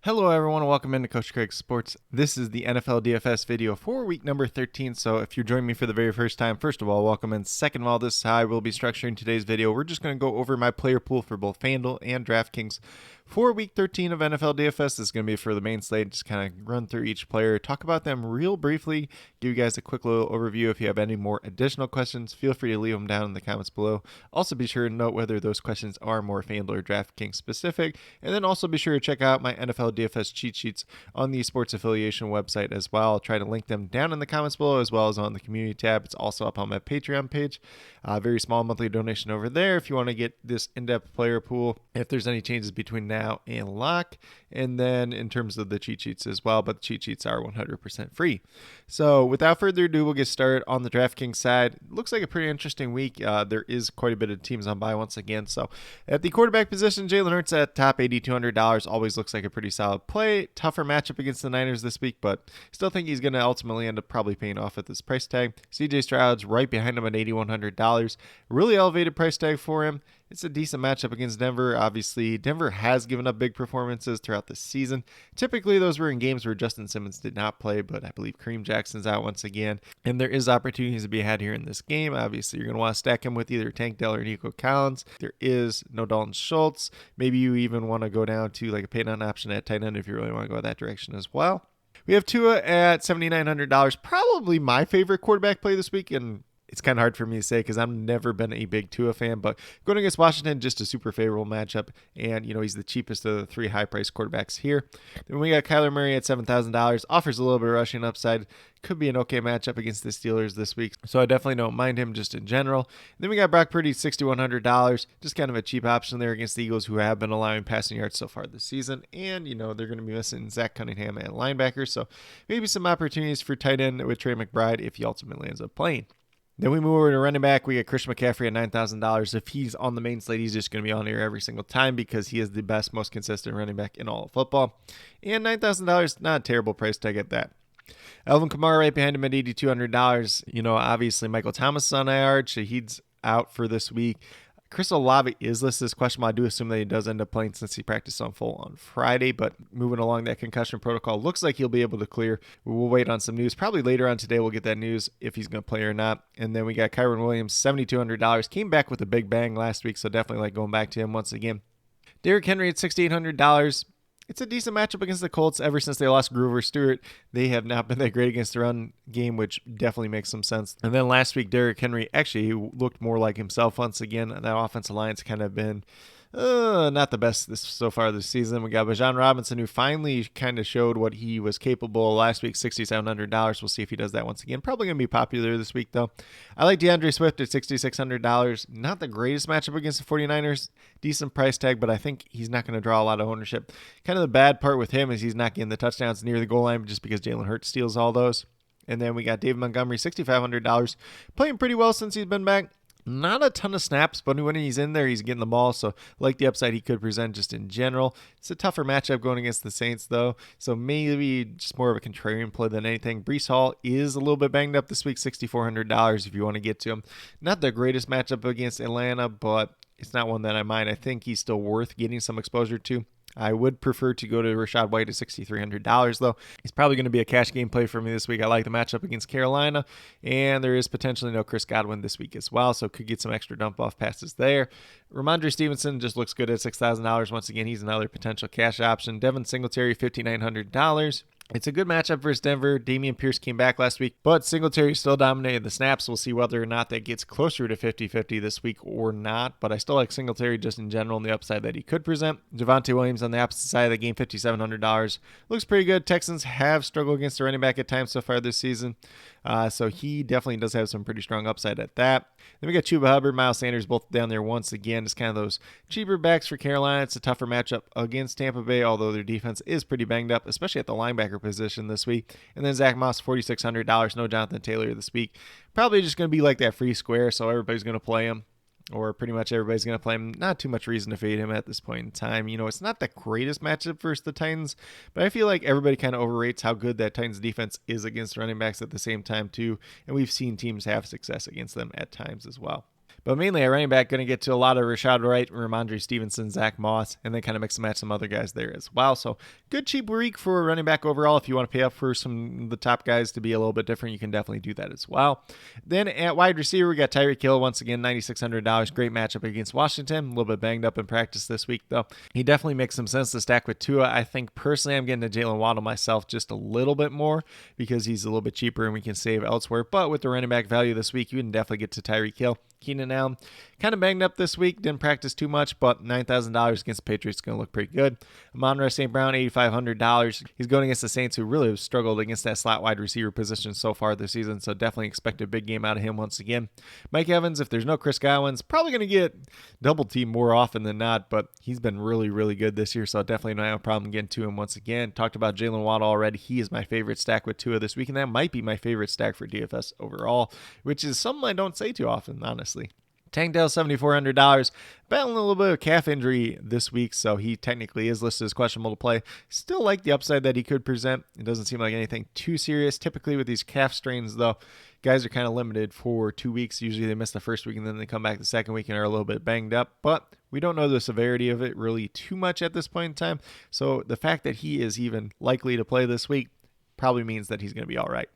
Hello everyone and welcome into Coach Craig Sports. This is the NFL DFS video for week number 13. So if you're joining me for the very first time, first of all, welcome, and second of all, this is how I will be structuring today's video. We're just going to go over my player pool for both FanDuel and DraftKings for week 13 of NFL DFS. This is going to be for the main slate. Just kind of run through each player, talk about them real briefly, give you guys a quick little overview. If you have any more additional questions, feel free to leave them down in the comments below. Also be sure to note whether those questions are more FanDuel or DraftKings specific, and then also be sure to check out my NFL DFS cheat sheets on the sports affiliation website as well. I'll try to link them down in the comments below as well as on the community tab. It's also up on my Patreon page. Very small monthly donation over there if you want to get this in-depth player pool, if there's any changes between now and lock, and then in terms of the cheat sheets as well, but the cheat sheets are 100% free. So without further ado, we'll get started on the DraftKings side. Looks like a pretty interesting week. There is quite a bit of teams on bye once again. So at the quarterback position, Jalen Hurts at top $8,200 always looks like a pretty solid play. Tougher matchup against the Niners this week, but still think he's going to ultimately end up probably paying off at this price tag. CJ Stroud's right behind him at $8,100. Really elevated price tag for him. It's a decent matchup against Denver. Obviously, Denver has given up big performances throughout the season. Typically, those were in games where Justin Simmons did not play, but I believe Kareem Jackson's out once again. And there is opportunities to be had here in this game. Obviously, you're going to want to stack him with either Tank Dell or Nico Collins. There is no Dalton Schultz. Maybe you even want to go down to like a pay down option at tight end if you really want to go that direction as well. We have Tua at $7,900. Probably my favorite quarterback play this week, and it's kind of hard for me to say because I've never been a big Tua fan, but going against Washington, just a super favorable matchup. And, he's the cheapest of the three high-priced quarterbacks here. Then we got Kyler Murray at $7,000. Offers a little bit of rushing upside. Could be an okay matchup against the Steelers this week. So I definitely don't mind him just in general. And then we got Brock Purdy, $6,100. Just kind of a cheap option there against the Eagles, who have been allowing passing yards so far this season. And, they're going to be missing Zach Cunningham at linebacker. So maybe some opportunities for tight end with Trey McBride if he ultimately ends up playing. Then we move over to running back. We got Christian McCaffrey at $9,000. If he's on the main slate, he's just going to be on here every single time because he is the best, most consistent running back in all of football. And $9,000, not a terrible price tag at that. Alvin Kamara right behind him at $8,200. Obviously Michael Thomas is on IR, so he's out for this week. Chris Olave is listed as questionable. I do assume that he does end up playing since he practiced on full on Friday, but moving along that concussion protocol, looks like he'll be able to clear. We'll wait on some news. Probably later on today we'll get that news if he's going to play or not. And then we got Kyron Williams, $7,200. Came back with a big bang last week, so definitely like going back to him once again. Derrick Henry at $6,800. It's a decent matchup against the Colts. Ever since they lost Grover Stewart, they have not been that great against the run game, which definitely makes some sense. And then last week, Derrick Henry actually looked more like himself once again. That offensive line's kind of been not the best so far this season. We got Bijan Robinson, who finally kind of showed what he was capable of last week, $6,700. We'll see if he does that once again. Probably going to be popular this week, though. I like DeAndre Swift at $6,600. Not the greatest matchup against the 49ers. Decent price tag, but I think he's not going to draw a lot of ownership. Kind of the bad part with him is he's not getting the touchdowns near the goal line just because Jalen Hurts steals all those. And then we got David Montgomery, $6,500. Playing pretty well since he's been back. Not a ton of snaps, but when he's in there, he's getting the ball. So like the upside he could present just in general. It's a tougher matchup going against the Saints, though. So maybe just more of a contrarian play than anything. Breece Hall is a little bit banged up this week, $6,400 if you want to get to him. Not the greatest matchup against Atlanta, but it's not one that I mind. I think he's still worth getting some exposure to. I would prefer to go to Rachaad White at $6,300, though. He's probably going to be a cash game play for me this week. I like the matchup against Carolina, and there is potentially no Chris Godwin this week as well, so could get some extra dump-off passes there. Ramondre Stevenson just looks good at $6,000. Once again, he's another potential cash option. Devin Singletary, $5,900. It's a good matchup versus Denver. Dameon Pierce came back last week, but Singletary still dominated the snaps. We'll see whether or not that gets closer to 50-50 this week or not, but I still like Singletary just in general and the upside that he could present. Javonte Williams on the opposite side of the game, $5,700. Looks pretty good. Texans have struggled against the running back at times so far this season, so he definitely does have some pretty strong upside at that. Then we got Chuba Hubbard, Miles Sanders, both down there once again. It's kind of those cheaper backs for Carolina. It's a tougher matchup against Tampa Bay, although their defense is pretty banged up, especially at the linebacker position this week. And then Zach Moss, $4,600. No Jonathan Taylor this week. Probably just going to be like that free square, so everybody's going to play him. Or pretty much everybody's going to play him. Not too much reason to fade him at this point in time. It's not the greatest matchup versus the Titans, but I feel like everybody kind of overrates how good that Titans defense is against running backs at the same time too. And we've seen teams have success against them at times as well. But mainly at running back, going to get to a lot of Rashad Wright, Ramondre Stevenson, Zach Moss, and then kind of mix and match some other guys there as well. So good cheap week for running back overall. If you want to pay up for some of the top guys to be a little bit different, you can definitely do that as well. Then at wide receiver, we got Tyreek Hill once again, $9,600. Great matchup against Washington. A little bit banged up in practice this week, though. He definitely makes some sense to stack with Tua. I think personally I'm getting to Jalen Waddle myself just a little bit more because he's a little bit cheaper and we can save elsewhere. But with the running back value this week, you can definitely get to Tyreek Hill. Keenan Allen, kind of banged up this week, didn't practice too much, but $9,000 against the Patriots is going to look pretty good. Amon-Ra St. Brown, $8,500. He's going against the Saints, who really have struggled against that slot wide receiver position so far this season, so definitely expect a big game out of him once again. Mike Evans, if there's no Chris Godwin's, probably going to get double teamed more often than not, but he's been really, really good this year, so definitely don't have a problem getting to him once again. Talked about Jalen Waddle already. He is my favorite stack with Tua this week, and that might be my favorite stack for DFS overall, which is something I don't say too often, honestly. Tank Dell, $7,400, battling a little bit of calf injury this week, so he technically is listed as questionable to play. Still like the upside that he could present. It doesn't seem like anything too serious. Typically with these calf strains, though, guys are kind of limited for 2 weeks. Usually they miss the first week and then they come back the second week and are a little bit banged up, but we don't know the severity of it really too much at this point in time. So the fact that he is even likely to play this week probably means that he's going to be all right.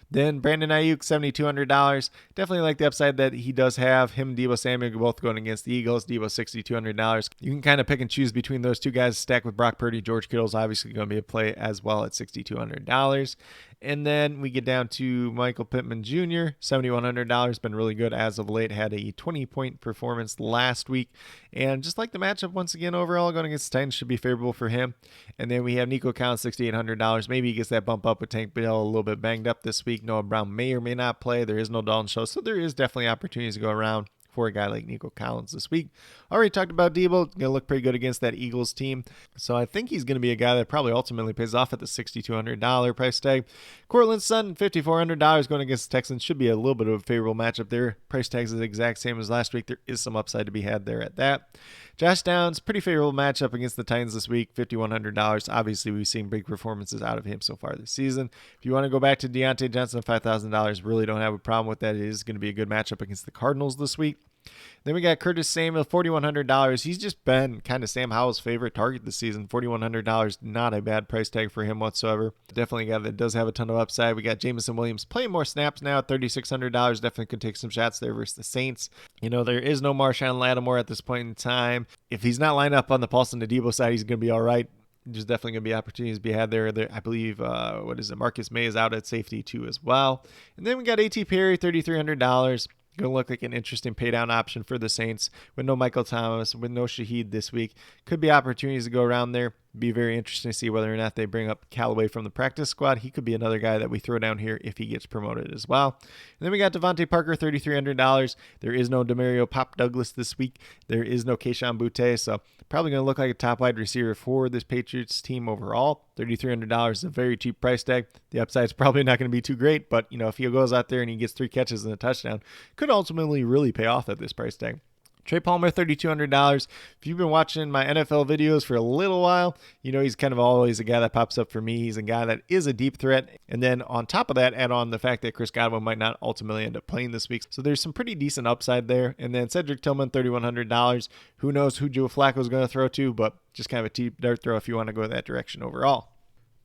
Then Brandon Ayuk, $7,200. Definitely like the upside that he does have. Him and Deebo Samuel both going against the Eagles. Deebo, $6,200. You can kind of pick and choose between those two guys. Stack with Brock Purdy. George Kittle's obviously going to be a play as well at $6,200. And then we get down to Michael Pittman Jr., $7,100. Been really good as of late. Had a 20-point performance last week. And just like the matchup once again overall, going against the Titans should be favorable for him. And then we have Nico Collins, $6,800. Maybe he gets that bump up with Tank Dell a little bit banged up this week. Noah Brown may or may not play. There is no Dalton Schultz, so there is definitely opportunities to go around for a guy like Nico Collins this week. Already talked about Deebo. Going to look pretty good against that Eagles team. So I think he's going to be a guy that probably ultimately pays off at the $6,200 price tag. Cortland Sutton, $5,400 going against the Texans. Should be a little bit of a favorable matchup there. Price tag is the exact same as last week. There is some upside to be had there at that. Josh Downs, pretty favorable matchup against the Titans this week, $5,100. Obviously, we've seen big performances out of him so far this season. If you want to go back to Deontay Johnson, $5,000, really don't have a problem with that. It is going to be a good matchup against the Cardinals this week. Then we got Curtis Samuel, $4,100. He's just been kind of Sam Howell's favorite target this season. $4,100, not a bad price tag for him whatsoever. Definitely a guy that does have a ton of upside. We got Jameson Williams playing more snaps now at $3,600. Definitely could take some shots there versus the Saints. You know, there is no Marshawn Lattimore at this point in time. If he's not lined up on the Paulson to Deebo side, he's going to be all right. There's definitely going to be opportunities to be had there. I believe, Marcus May is out at safety too as well. And then we got A.T. Perry, $3,300. Going to look like an interesting paydown option for the Saints with no Michael Thomas, with no Shaheed this week. Could be opportunities to go around there. Be very interesting to see whether or not they bring up Callaway from the practice squad. He could be another guy that we throw down here if he gets promoted as well. And then we got Devontae Parker, $3,300. There is no Demario Pop Douglas this week. There is no Kayshon Boutte, so probably going to look like a top wide receiver for this Patriots team overall. $3,300 is a very cheap price tag. The upside is probably not going to be too great, but you know, if he goes out there and he gets 3 catches and a touchdown, could ultimately really pay off at this price tag. Trey Palmer, $3,200. If you've been watching my NFL videos for a little while, you know he's kind of always a guy that pops up for me. He's a guy that is a deep threat. And then on top of that, add on the fact that Chris Godwin might not ultimately end up playing this week. So there's some pretty decent upside there. And then Cedric Tillman, $3,100. Who knows who Joe Flacco is going to throw to, but just kind of a deep dart throw if you want to go that direction overall.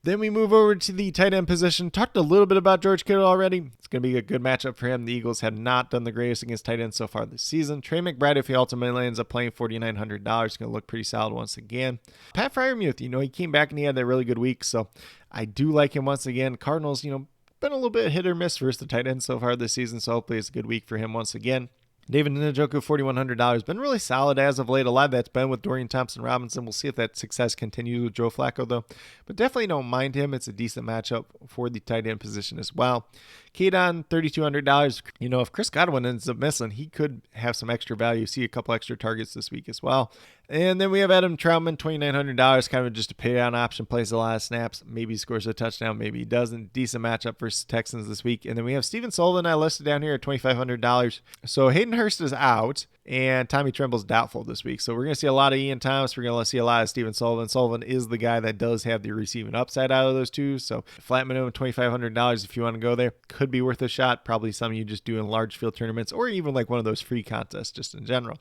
Then we move over to the tight end position. Talked a little bit about George Kittle already. It's going to be a good matchup for him. The Eagles have not done the greatest against tight ends so far this season. Trey McBride, if he ultimately ends up playing, $4,900, going to look pretty solid once again. Pat Freiermuth, he came back and he had that really good week, so I do like him once again. Cardinals, been a little bit hit or miss versus the tight end so far this season, so hopefully it's a good week for him once again. David Njoku, $4,100. Been really solid as of late. A lot of that's been with Dorian Thompson-Robinson. We'll see if that success continues with Joe Flacco, though. But definitely don't mind him. It's a decent matchup for the tight end position as well. Kadon, $3,200. If Chris Godwin ends up missing, he could have some extra value. See a couple extra targets this week as well. And then we have Adam Troutman, $2,900, kind of just a pay down option, plays a lot of snaps. Maybe he scores a touchdown, maybe he doesn't. Decent matchup versus Texans this week. And then we have Steven Sullivan, I listed down here at $2,500. So Hayden Hurst is out, and Tommy Tremble's doubtful this week. So we're going to see a lot of Ian Thomas. We're going to see a lot of Steven Sullivan. Sullivan is the guy that does have the receiving upside out of those two. So flat minimum $2,500 if you want to go there. Could be worth a shot. Probably some of you just doing large field tournaments or even like one of those free contests just in general.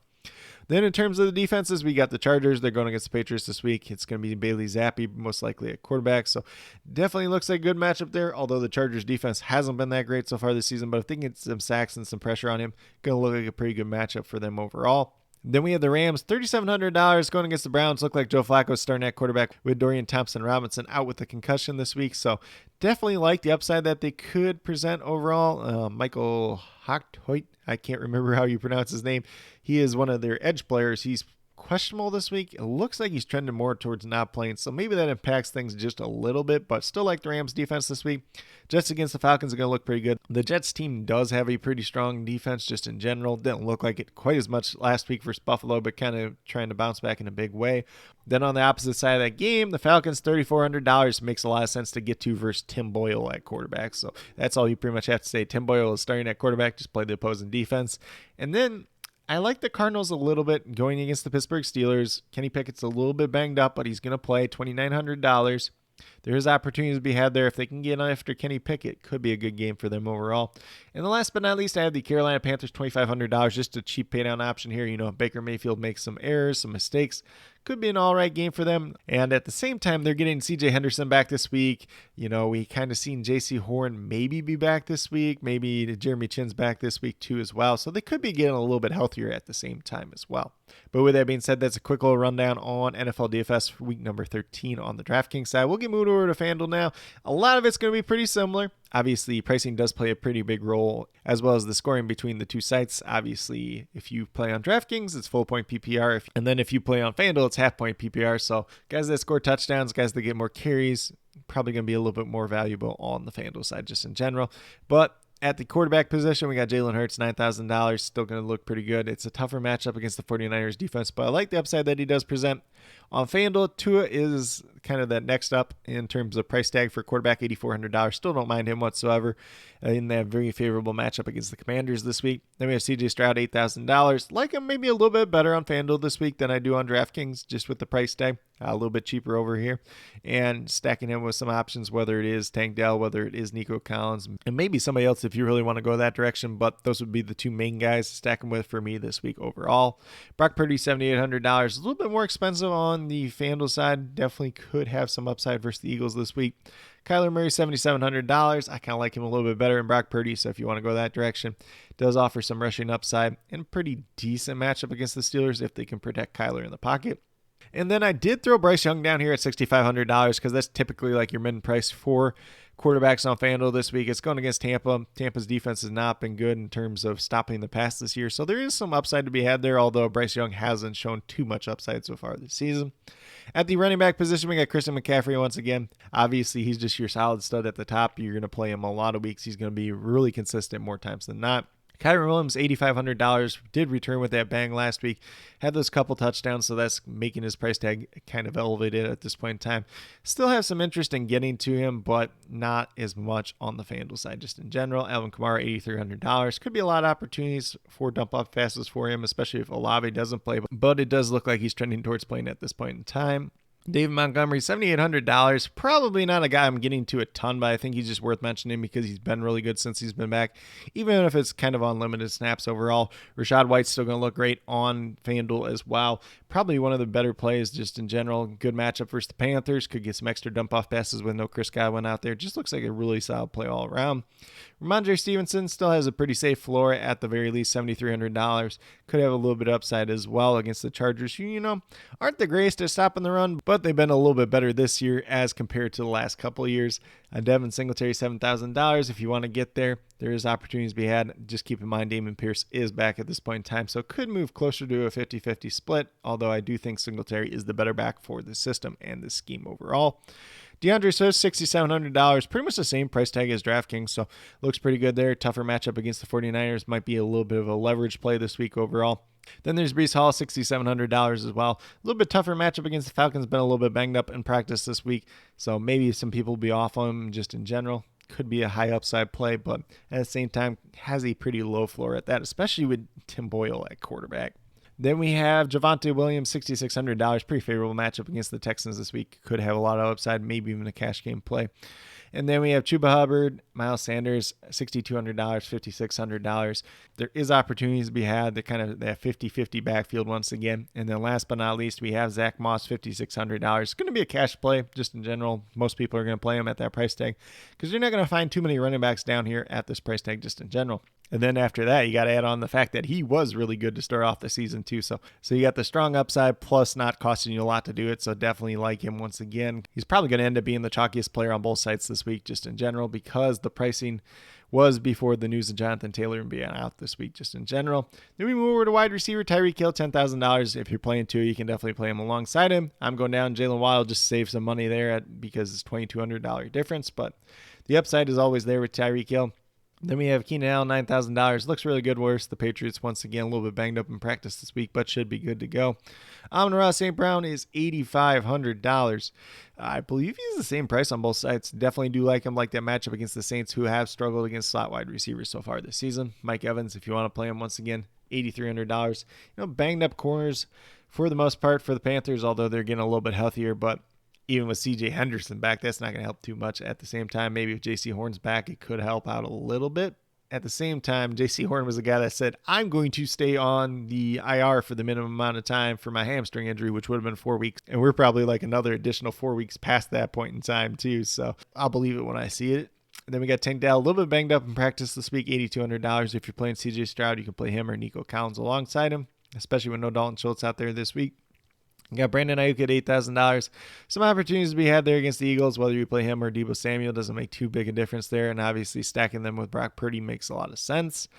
Then in terms of the defenses, we got the Chargers. They're going against the Patriots this week. It's going to be Bailey Zappi, most likely at quarterback. So definitely looks like a good matchup there, although the Chargers defense hasn't been that great so far this season. But if they can get some sacks and some pressure on him, going to look like a pretty good matchup for them overall. Then we have the Rams, $3,700 going against the Browns. Look like Joe Flacco starting at quarterback with Dorian Thompson-Robinson out with a concussion this week. So definitely like the upside that they could present overall. Michael Hocht, I can't remember how you pronounce his name. He is one of their edge players. He's questionable this week. It looks like he's trending more towards not playing, so maybe that impacts things just a little bit, but still like the Rams defense this week. Jets against the Falcons are going to look pretty good. The Jets team does have a pretty strong defense just in general. Didn't look like it quite as much last week versus Buffalo, but kind of trying to bounce back in a big way. Then on the opposite side of that game, the Falcons, $3,400 makes a lot of sense to get to versus Tim Boyle at quarterback. So that's all you pretty much have to say. Tim Boyle is starting at quarterback, just play the opposing defense. And then I like the Cardinals a little bit going against the Pittsburgh Steelers. Kenny Pickett's a little bit banged up, but he's going to play $2,900. There is opportunities to be had there. If they can get after Kenny Pickett, could be a good game for them overall. And the last but not least, I have the Carolina Panthers, $2,500, just a cheap pay down option here. You know, Baker Mayfield makes some errors, some mistakes. Could be an all right game for them. And at the same time, they're getting CJ Henderson back this week. You know, we kind of seen JC Horn maybe be back this week. Maybe Jeremy Chinn's back this week too as well. So they could be getting a little bit healthier at the same time as well. But with that being said, that's a quick little rundown on NFL DFS for week number 13 on the DraftKings side. We'll get moved over to FanDuel now. A lot of it's going to be pretty similar. Obviously, pricing does play a pretty big role, as well as the scoring between the two sites. Obviously, if you play on DraftKings, it's full point PPR. And then if you play on FanDuel, it's half point PPR. So guys that score touchdowns, guys that get more carries, probably going to be a little bit more valuable on the FanDuel side just in general. But at the quarterback position, we got Jalen Hurts, $9,000, still going to look pretty good. It's a tougher matchup against the 49ers defense, but I like the upside that he does present. On FanDuel, Tua is kind of that next up in terms of price tag for quarterback, $8,400. Still don't mind him whatsoever in that very favorable matchup against the Commanders this week. Then we have CJ Stroud, $8,000. Like him maybe a little bit better on FanDuel this week than I do on DraftKings, just with the price tag. A little bit cheaper over here. And stacking him with some options, whether it is Tank Dell, whether it is Nico Collins, and maybe somebody else if you really want to go that direction. But those would be the two main guys to stack him with for me this week overall. Brock Purdy, $7,800. A little bit more expensive on the FanDuel side. Definitely could have some upside versus the Eagles this week. Kyler Murray, $7,700. I kind of like him a little bit better than Brock Purdy, so if you want to go that direction, does offer some rushing upside and pretty decent matchup against the Steelers if they can protect Kyler in the pocket. And then I did throw Bryce Young down here at $6,500 because that's typically like your mid price for quarterbacks on FanDuel this week. It's going against Tampa. Tampa's defense has not been good in terms of stopping the pass this year, so there is some upside to be had there, although Bryce Young hasn't shown too much upside so far this season. At the running back position, we got Christian McCaffrey once again. Obviously, he's just your solid stud at the top. You're going to play him a lot of weeks. He's going to be really consistent more times than not. Kyren Williams, $8,500, did return with that bang last week. Had those couple touchdowns, so that's making his price tag kind of elevated at this point in time. Still have some interest in getting to him, but not as much on the FanDuel side just in general. Alvin Kamara, $8,300. Could be a lot of opportunities for dump-off passes for him, especially if Olave doesn't play, but it does look like he's trending towards playing at this point in time. David Montgomery, $7,800. Probably not a guy I'm getting to a ton, but I think he's just worth mentioning because he's been really good since he's been back, even if it's kind of on limited snaps overall. Rashad White's still going to look great on FanDuel as well. Probably one of the better plays just in general. Good matchup versus the Panthers. Could get some extra dump-off passes with no Chris Godwin out there. Just looks like a really solid play all around. Ramondre Stevenson still has a pretty safe floor at the very least, $7,300. Could have a little bit of upside as well against the Chargers, who, aren't the greatest at stopping the run, but they've been a little bit better this year as compared to the last couple of years. Devin Singletary, $7,000. If you want to get there, there is opportunities to be had. Just keep in mind Dameon Pierce is back at this point in time, so it could move closer to a 50-50 split, although I do think Singletary is the better back for the system and the scheme overall. DeAndre Swift, $6,700, pretty much the same price tag as DraftKings, so looks pretty good there. Tougher matchup against the 49ers, might be a little bit of a leverage play this week overall. Then there's Breece Hall, $6,700 as well. A little bit tougher matchup against the Falcons. Been a little bit banged up in practice this week, so maybe some people will be off on him just in general. Could be a high upside play, but at the same time has a pretty low floor at that, especially with Tim Boyle at quarterback. Then we have Javonte Williams, $6,600. Pretty favorable matchup against the Texans this week. Could have a lot of upside, maybe even a cash game play. And then we have Chuba Hubbard, Miles Sanders, $6,200, $5,600. There is opportunities to be had. They're kind of that 50-50 backfield once again. And then last but not least, we have Zach Moss, $5,600. It's going to be a cash play just in general. Most people are going to play him at that price tag because you're not going to find too many running backs down here at this price tag just in general. And then after that, you got to add on the fact that he was really good to start off the season too. So you got the strong upside plus not costing you a lot to do it. So definitely like him once again. He's probably going to end up being the chalkiest player on both sides this week just in general because the pricing was before the news of Jonathan Taylor being out this week just in general. Then we move over to wide receiver Tyreek Hill, $10,000. If you're playing two, you can definitely play him alongside him. I'm going down Jalen Waddle just to save some money there because it's $2,200 difference. But the upside is always there with Tyreek Hill. Then we have Keenan Allen, $9,000. Looks really good versus the Patriots. Once again, a little bit banged up in practice this week, but should be good to go. Amon-Ra St. Brown is $8,500. I believe he's the same price on both sides. Definitely do like him, like that matchup against the Saints, who have struggled against slot wide receivers so far this season. Mike Evans, if you want to play him once again, $8,300. Banged up corners for the most part for the Panthers, although they're getting a little bit healthier, but even with C.J. Henderson back, that's not going to help too much. At the same time, maybe if J.C. Horn's back, it could help out a little bit. At the same time, J.C. Horn was a guy that said, I'm going to stay on the IR for the minimum amount of time for my hamstring injury, which would have been 4 weeks. And we're probably like another additional 4 weeks past that point in time, too. So I'll believe it when I see it. And then we got Tank Dell, a little bit banged up in practice this week, $8,200. If you're playing C.J. Stroud, you can play him or Nico Collins alongside him, especially with no Dalton Schultz out there this week. You got Brandon Ayuk at $8,000. Some opportunities to be had there against the Eagles. Whether you play him or Deebo Samuel doesn't make too big a difference there. And obviously stacking them with Brock Purdy makes a lot of sense.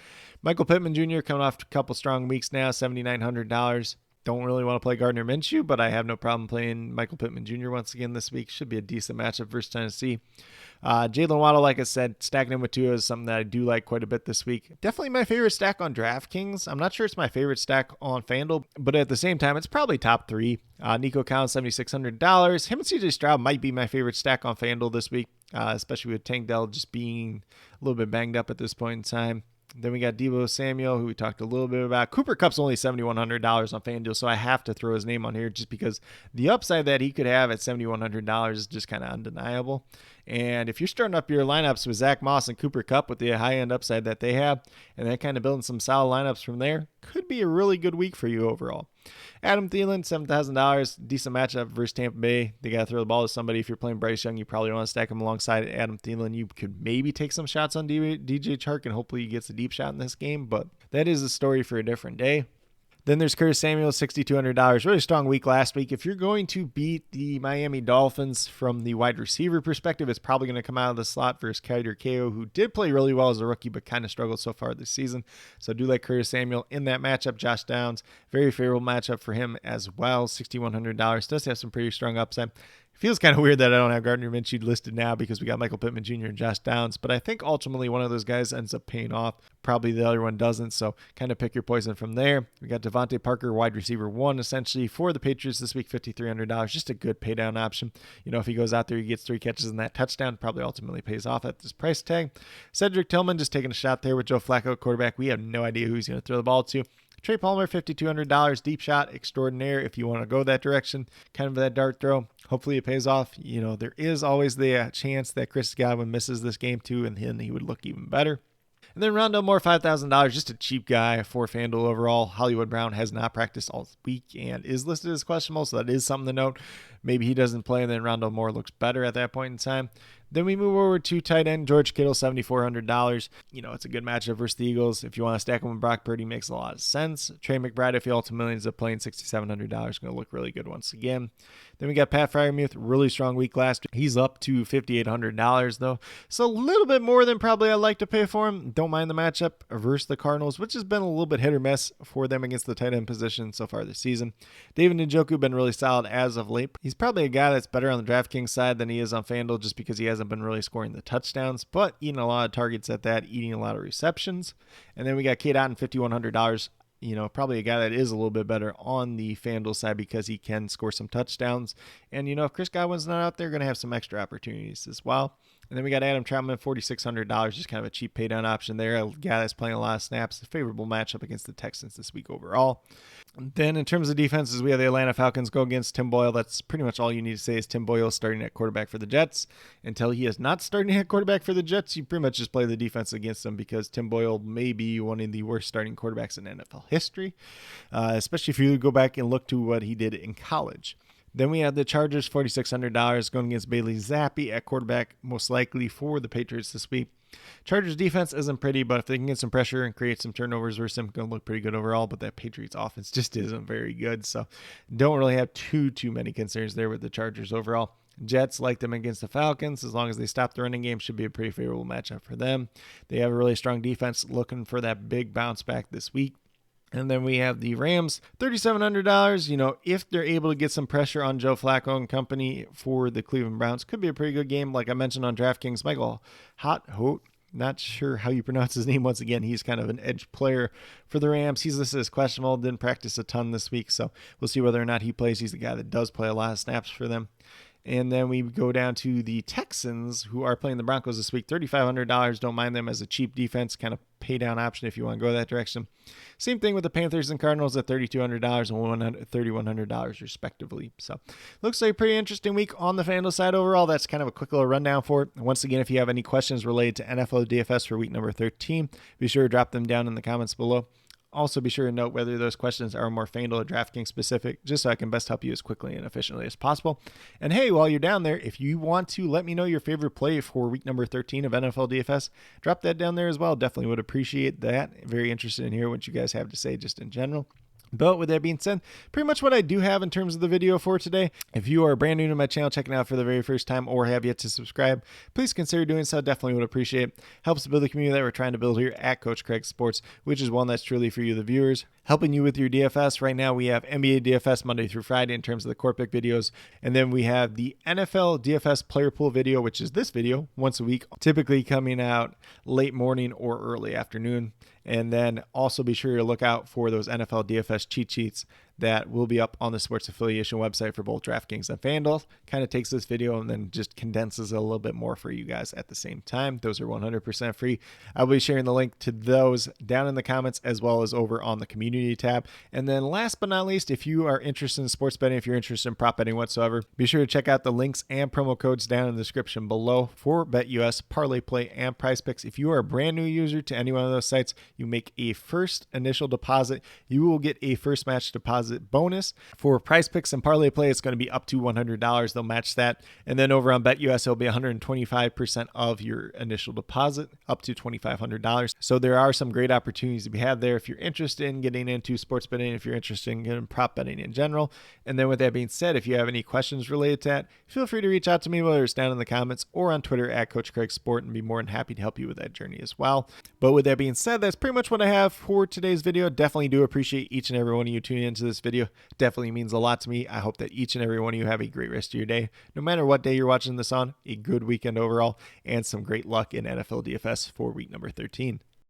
Michael Pittman Jr. coming off a couple strong weeks now, $7,900. Don't really want to play Gardner Minshew, but I have no problem playing Michael Pittman Jr. once again this week. Should be a decent matchup versus Tennessee. Jalen Waddle, like I said, stacking him with Tua is something that I do like quite a bit this week. Definitely my favorite stack on DraftKings. I'm not sure it's my favorite stack on FanDuel, but at the same time, it's probably top three. Nico Collins, $7,600. Him and CJ Stroud might be my favorite stack on FanDuel this week, especially with Tank Dell just being a little bit banged up at this point in time. Then we got Deebo Samuel, who we talked a little bit about. Cooper Kupp's only $7,100 on FanDuel, so I have to throw his name on here just because the upside that he could have at $7,100 is just kind of undeniable. And if you're starting up your lineups with Zach Moss and Cooper Kupp with the high-end upside that they have, and then kind of building some solid lineups from there, could be a really good week for you overall. Adam Thielen, $7,000. Decent matchup versus Tampa Bay. They got to throw the ball to somebody. If you're playing Bryce Young, you probably want to stack him alongside Adam Thielen. You could maybe take some shots on DJ Chark, and hopefully he gets a deep shot in this game, but that is a story for a different day. Then there's Curtis Samuel, $6,200. Really strong week last week. If you're going to beat the Miami Dolphins from the wide receiver perspective, it's probably going to come out of the slot versus Kyler Ko, who did play really well as a rookie, but kind of struggled so far this season. So I do like Curtis Samuel in that matchup. Josh Downs, very favorable matchup for him as well, $6,100. Does have some pretty strong upside. Feels kind of weird that I don't have Gardner Minshew listed now because we got Michael Pittman Jr. and Josh Downs, but I think ultimately one of those guys ends up paying off. Probably the other one doesn't, so kind of pick your poison from there. We got Devontae Parker, wide receiver 1, essentially, for the Patriots this week, $5,300. Just a good pay down option. If he goes out there, he gets 3 catches and that touchdown, probably ultimately pays off at this price tag. Cedric Tillman just taking a shot there with Joe Flacco, quarterback. We have no idea who he's going to throw the ball to. Trey Palmer, $5,200, deep shot extraordinaire if you want to go that direction, kind of that dart throw. Hopefully it pays off. There is always the chance that Chris Godwin misses this game too, and then he would look even better. And then Rondale Moore, $5,000, just a cheap guy for FanDuel overall. Hollywood Brown has not practiced all week and is listed as questionable, so that is something to note. Maybe he doesn't play, and then Rondale Moore looks better at that point in time. Then we move over to tight end George Kittle, $7,400. It's a good matchup versus the Eagles. If you want to stack him with Brock Purdy, makes a lot of sense. Trey McBride, if he ultimately ends up playing, $6,700, going to look really good once again. Then we got Pat Freiermuth, really strong week last week. He's up to $5,800 though, so a little bit more than probably I'd like to pay for him. Don't mind the matchup versus the Cardinals, which has been a little bit hit or miss for them against the tight end position so far this season. David Njoku been really solid as of late. He's probably a guy that's better on the DraftKings side than he is on FanDuel just because he hasn't been really scoring the touchdowns, but eating a lot of targets at that, eating a lot of receptions. And then we got Kate Otten, $5,100. probably a guy that is a little bit better on the FanDuel side because he can score some touchdowns. And, if Chris Godwin's not out there, going to have some extra opportunities as well. And then we got Adam Troutman, $4,600, just kind of a cheap pay down option there. A guy that's playing a lot of snaps, a favorable matchup against the Texans this week overall. And then in terms of defenses, we have the Atlanta Falcons go against Tim Boyle. That's pretty much all you need to say is Tim Boyle starting at quarterback for the Jets. Until he is not starting at quarterback for the Jets, you pretty much just play the defense against him because Tim Boyle may be one of the worst starting quarterbacks in NFL history, especially if you go back and look to what he did in college. Then we have the Chargers, $4,600 going against Bailey Zappi at quarterback, most likely for the Patriots this week. Chargers defense isn't pretty, but if they can get some pressure and create some turnovers, we're going to look pretty good overall, but that Patriots offense just isn't very good. So don't really have too many concerns there with the Chargers overall. Jets like them against the Falcons. As long as they stop the running game, should be a pretty favorable matchup for them. They have a really strong defense looking for that big bounce back this week. And then we have the Rams, $3,700. If they're able to get some pressure on Joe Flacco and company for the Cleveland Browns, could be a pretty good game. Like I mentioned on DraftKings, Michael Hout, not sure how you pronounce his name once again. He's kind of an edge player for the Rams. He's listed as questionable, didn't practice a ton this week, so we'll see whether or not he plays. He's the guy that does play a lot of snaps for them. And then we go down to the Texans, who are playing the Broncos this week. $3,500. Don't mind them as a cheap defense, kind of pay down option if you want to go that direction. Same thing with the Panthers and Cardinals at $3,200 and $3,100 respectively. So looks like a pretty interesting week on the FanDuel side overall. That's kind of a quick little rundown for it. Once again, if you have any questions related to NFL DFS for week number 13, be sure to drop them down in the comments below. Also, be sure to note whether those questions are more FanDuel or DraftKings specific, just so I can best help you as quickly and efficiently as possible. And hey, while you're down there, if you want to let me know your favorite play for week number 13 of NFL DFS, drop that down there as well. Definitely would appreciate that. Very interested in hearing what you guys have to say just in general. But with that being said, pretty much what I do have in terms of the video for today. If you are brand new to my channel, checking out for the very first time, or have yet to subscribe, please consider doing so. Definitely would appreciate it. Helps build the community that we're trying to build here at Coach Craig Sports, which is one that's truly for you, the viewers. Helping you with your DFS. Right now, we have NBA DFS Monday through Friday in terms of the core pick videos. And then we have the NFL DFS player pool video, which is this video once a week, typically coming out late morning or early afternoon. And then also be sure to look out for those NFL DFS cheat sheets that will be up on the sports affiliation website for both DraftKings and FanDuel. Kind of takes this video and then just condenses it a little bit more for you guys at the same time. Those are 100% free. I'll be sharing the link to those down in the comments as well as over on the community tab. And then last but not least, if you are interested in sports betting, if you're interested in prop betting whatsoever, be sure to check out the links and promo codes down in the description below for BetUS, Parlay Play, and Prize Picks. If you are a brand new user to any one of those sites, you make a first initial deposit. You will get a first match deposit bonus. For Prize Picks and Parlay Play, it's going to be up to $100. They'll match that. And then over on BetUS, it'll be 125% of your initial deposit, up to $2,500. So there are some great opportunities to be had there if you're interested in getting into sports betting, if you're interested in getting prop betting in general. And then with that being said, if you have any questions related to that, feel free to reach out to me, whether it's down in the comments or on Twitter at Coach Craig Sport, and be more than happy to help you with that journey as well. But with that being said, that's pretty much what I have for today's video. Definitely do appreciate each and every one of you tuning into this video. Definitely means a lot to me. I hope that each and every one of you have a great rest of your day. No matter what day you're watching this on, a good weekend overall, and some great luck in NFL DFS for week number 13.